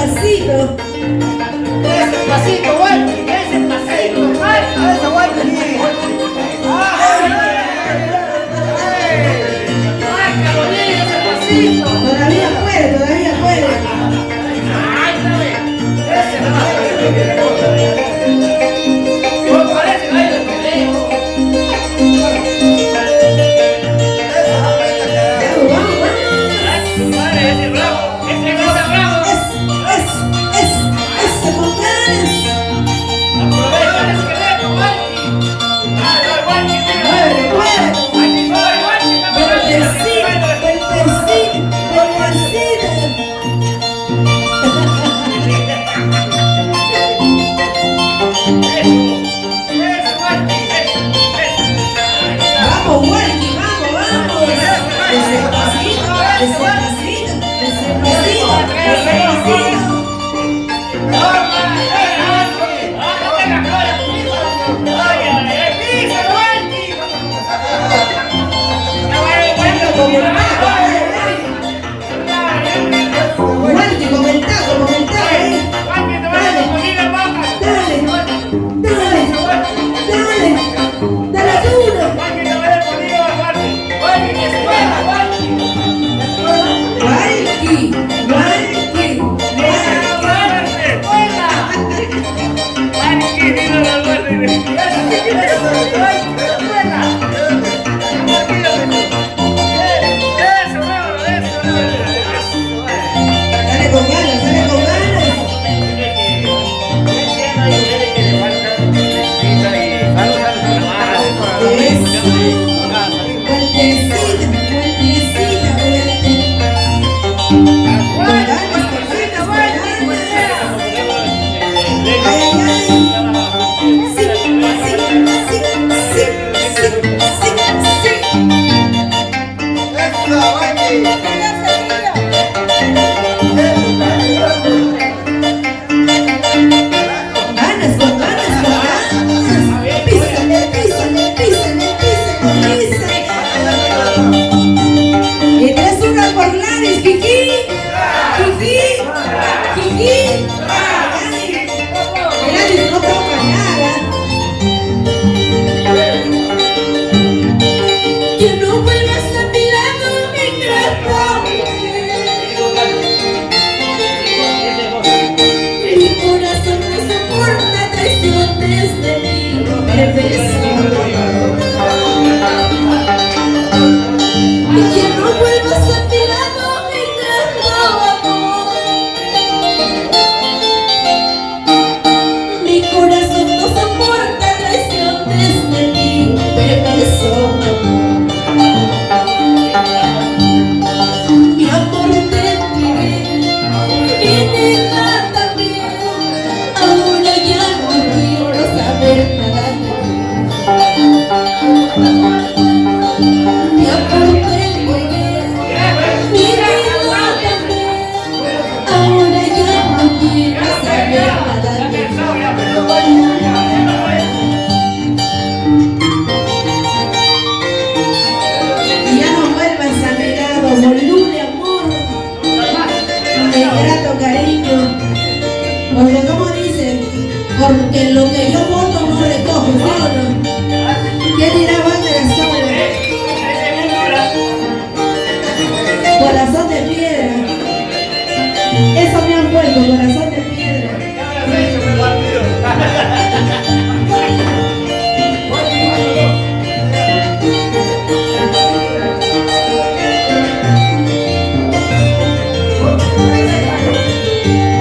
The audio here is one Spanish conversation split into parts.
pasito. Ese pasito, Walter, ese pasito, Walter. Ese Walter, ¡ay, Carolina, ese pasito! Todavía puede, todavía puede. ¡Ay, ese pasito! No parece que hay de peleo. Vamos, vamos. Ese bravo, ese bravo. Ese con ganas. Aprovecha el esqueleto, Walter. ¡Ay, Walter, mira! Mueve, mueve. ¡Aquí voy, Walter, caminando! Vueltecita, vueltecita. Vamos, Walter, vamos, vamos. Ese pasito, ese pasito, ese pasito, ese pasito. Walter, comentado, ahí. Dale duro. Dale con ganas, dale con ganas. Vueltecita, vueltecita, vueltecita. Con ganas, con ganas, con ganas. Ay, ay, ay. Sí, sí, sí, sí, sí, sí, ganas, con ganas, con ganas. Písale, písale, písale, písale, písale. Y tres una por Gladys, Kiki, Kiki, Kiki. Ay, Gladys no toca nada. Que no vuelvas a mi lado, mi corazón. Mi corazón no soporta traiciones de mí. Me beso. Y que no vuelvas a mi lado, mi amor. Mi corazón no soporta traiciones de mí. Me beso. Mi amor te entregué y mi vida también. Ahora ya no quiero saber nada de ti. Mi amor te entregué y mi vida también. Ahora ya no quiero saber nada de ti. Y ya no vuelvas a mi lado, voluble amor, de grato cariño. Porque como dicen, porque lo que yo voto no recojo, ¿sí o no? ¿Qué dirá Wagner Sola? Corazón de piedra. Eso me han puesto, corazón de piedra.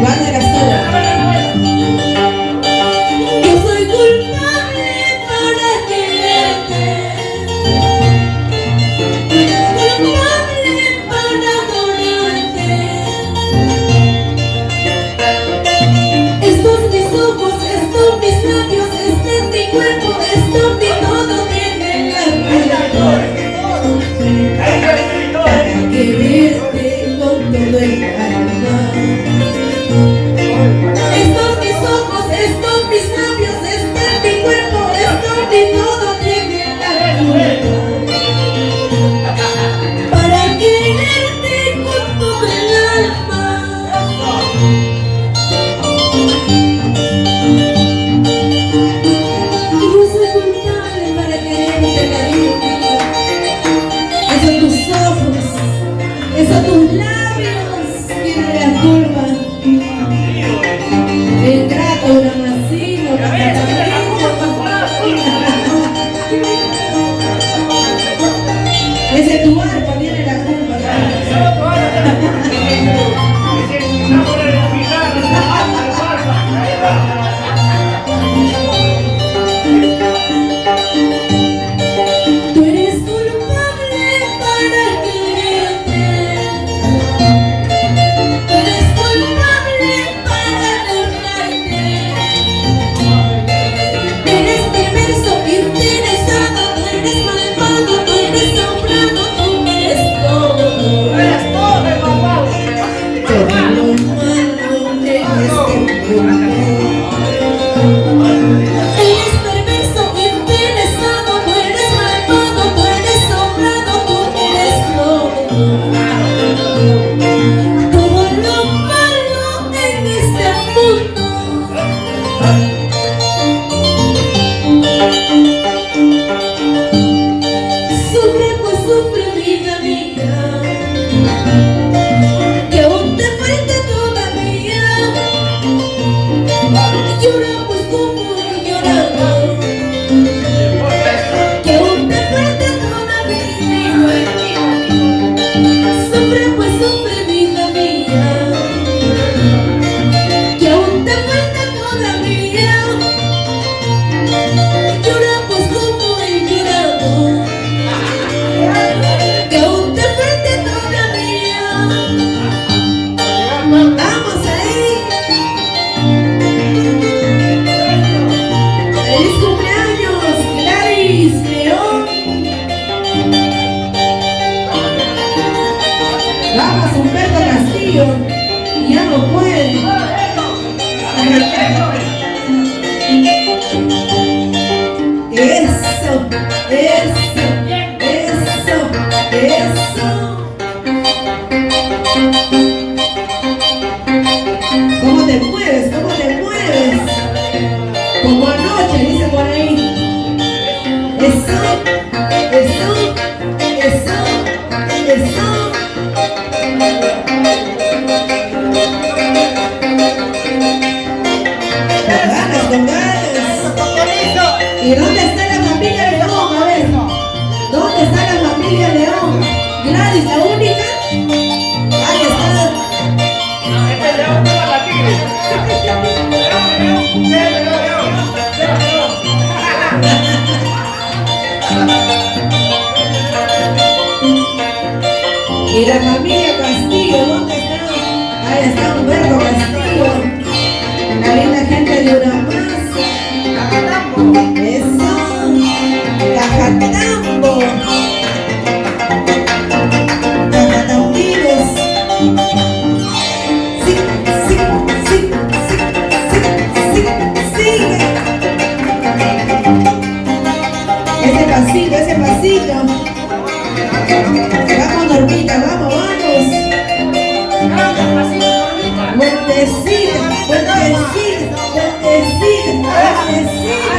Wagner Sola. Yo soy culpable para quererte, culpable para adorarte. vueltecita, vueltecita, vueltecita, vueltecita.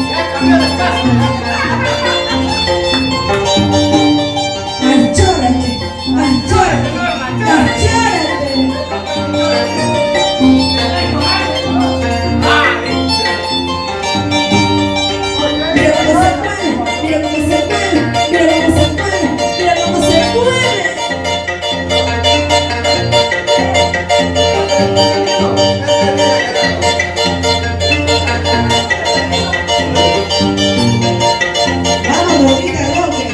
Ya cambió de casa. Achórate, achórate, achórate. Mira cómo se mueve, mira cómo se mueve, mira cómo se mueve, mira cómo se mueve. Vamos, Lopita, Lope.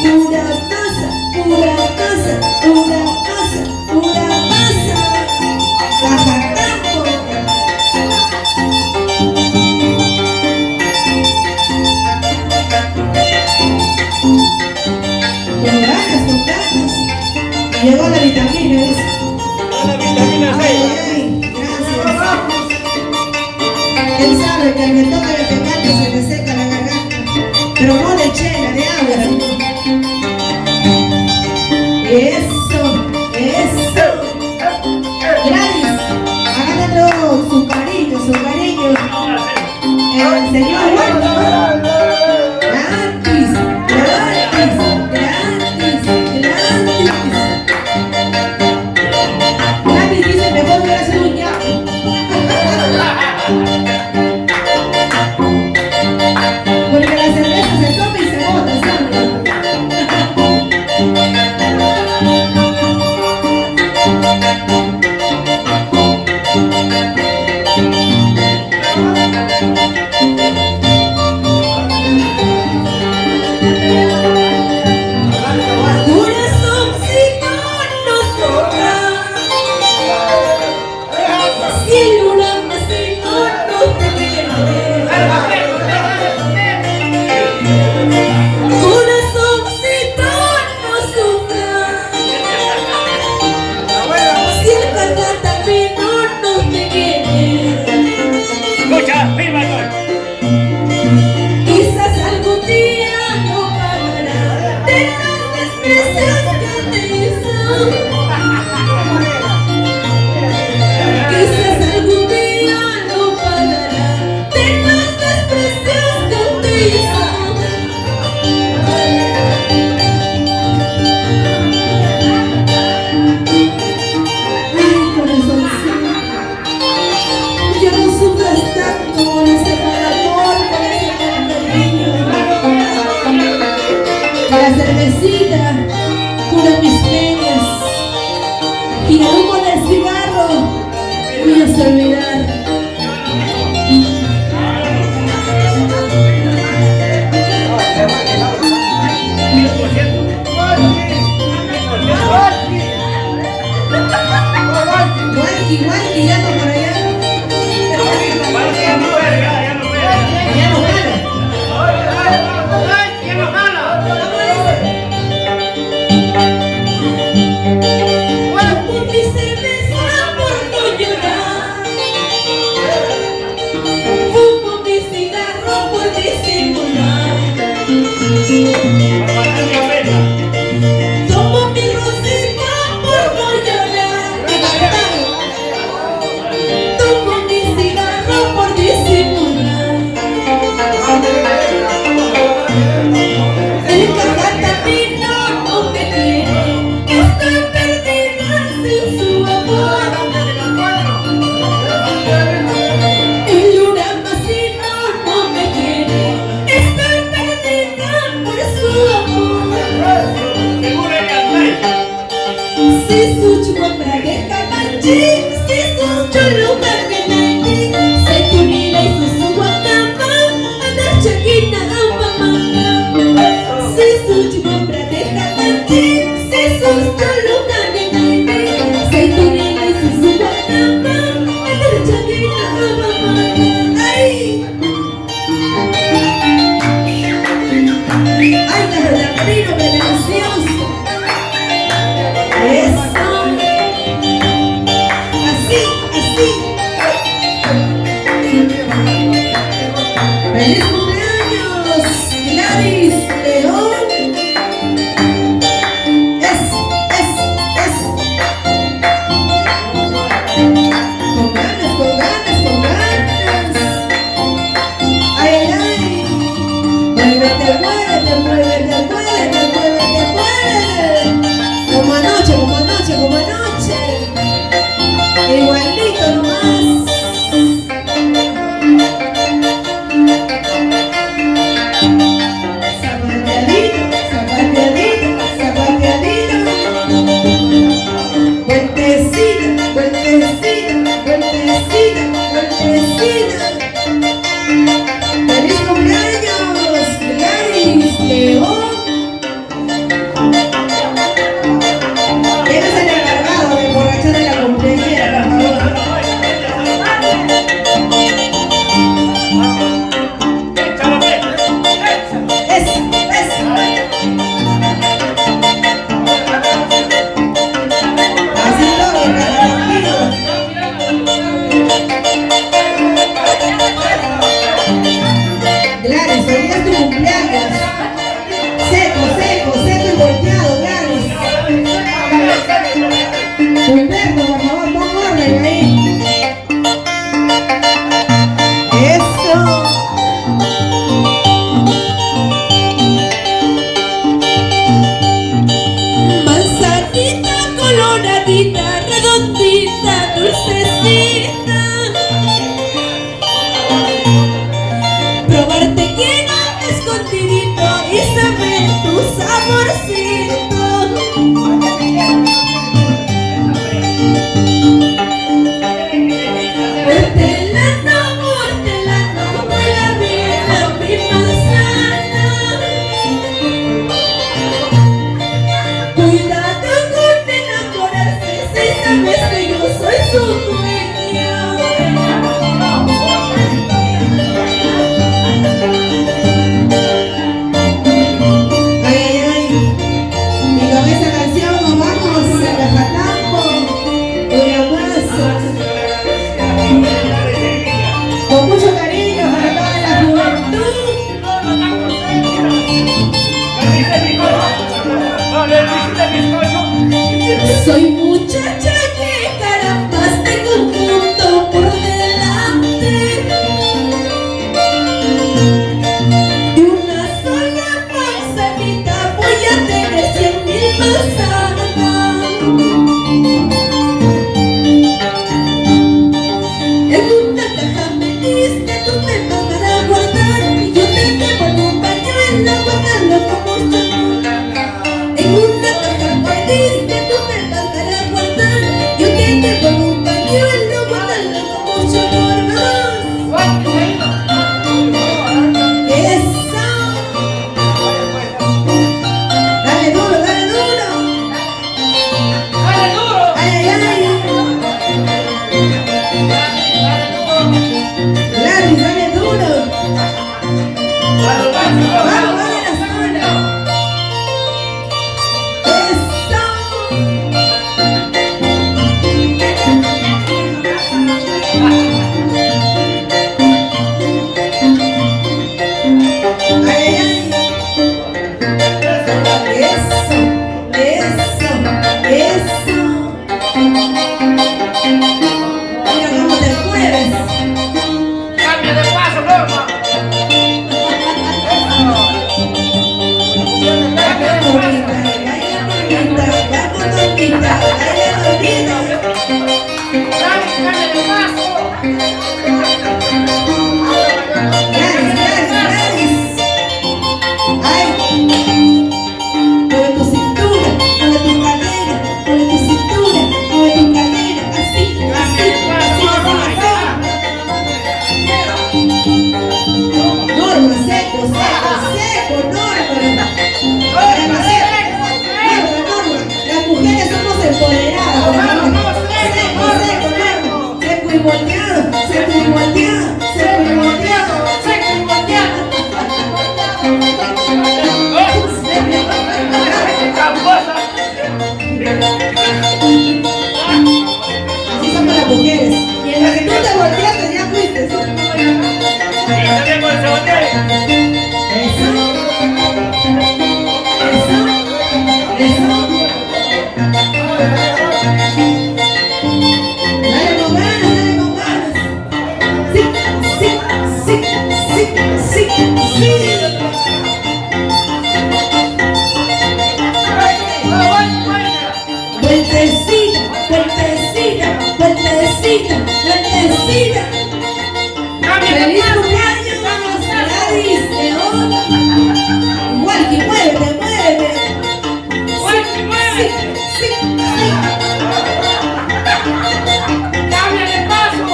Pura masa, pura masa, pura masa, pura masa. Baja campo. Con ganas, con ganas. Llegó la vitamina, ¿ves? La vitamina Ay, 6. ay, gracias. Él sabe que al que toca el pecado se le seca la garganta, pero no de chela, de agua. Eso, eso. Gladys, agárralo su cariño, su cariño. El señor gratis, gratis, gratis, gratis. Gladys dice, mejor hubiera sido un ñapo. Porque la cerveza se toma y se bota, ¿sabes? Corazoncito no toca, si el luna vecino no te quiere. Corazoncito no sufra, si el cacatapino no te quiere. Escucha, firma todo. Quizás algún día no pagará de los desprecios que te hizo. Quizás algún día no pagará de los desprecios que te hizo. Ay, corazoncito, ya no sufras tanto por ese mal amor, por ese mal cariño. La cervecita cura mis penas y el humo del cigarro me hace olvidar. Walkie, walkie, ya no por allá. Ya no gana. Fumo mi cerveza por no llorar. Fumo mi cigarro por disimular. Tomo mi rosita por no llorar. Tomo mi cigarro por disimular. El cacatapino no me quiere, estoy perdida sin su amor. El uramacino no me quiere, estoy perdida por su amor. Si su chuambra de camanchi, si su choluca que naiti, se tunila y su guacama, andar chaquina amamanga. Si su chuambra de camanchi, si su choluca que naiti, se tunila y su guacama, andar chaquina amamanga. ¡Ay! ¡Ay, Carolina, delicioso! ¡Eso! de bizcocho. Soy muchacha que carambas tengo un mundo por delante. De una sola manzanita voy a tener 100.000 manzanas. En una caja me diste tus temas para guardar y yo te devuelvo un pañuelo, guárdalo como chocolate. En una caja me diste tus temas para guardar, yo te devuelvo un pañuelo, guárdalo como chocolate. Eso. Dale duro, dale duro. ¡Dale duro! Ay, ay, ay. Larry, dale duro. Vamos, dale la zona. Eso. Ay, ay, ay. Eso. Mira cómo te mueves. ¡Cambia de paso, Norma! Vamos, Normita, dale, Normita. ¡Cambia de paso! Gladys. Ay, mueve tu cintura, mueve tu cadera, mueve tu cintura, mueve tu cadera, así. Norma, seco, Norma. Norma, las mujeres somos empoderadas. Norma. Seco y volteado. ¡Tramposa! Así somos las mujeres. Y en la que tú te volteaste ya fuiste. ¡Y también con el cebollero! Eso. Dale con ganas. Sí. Vueltecita. ¡Feliz cumpleaños, Gladys León! Walkie, muévete. Sí. ¡Cambia de paso!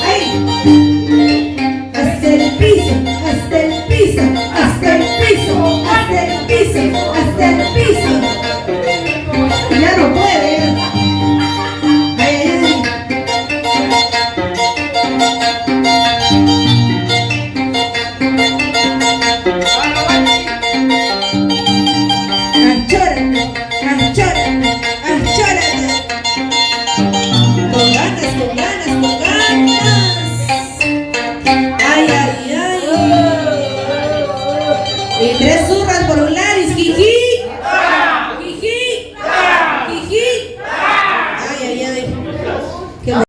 Ay. Hasta el piso. Ya no puede. Ay. Achórate. Con ganas. Ay. Y 3, 1.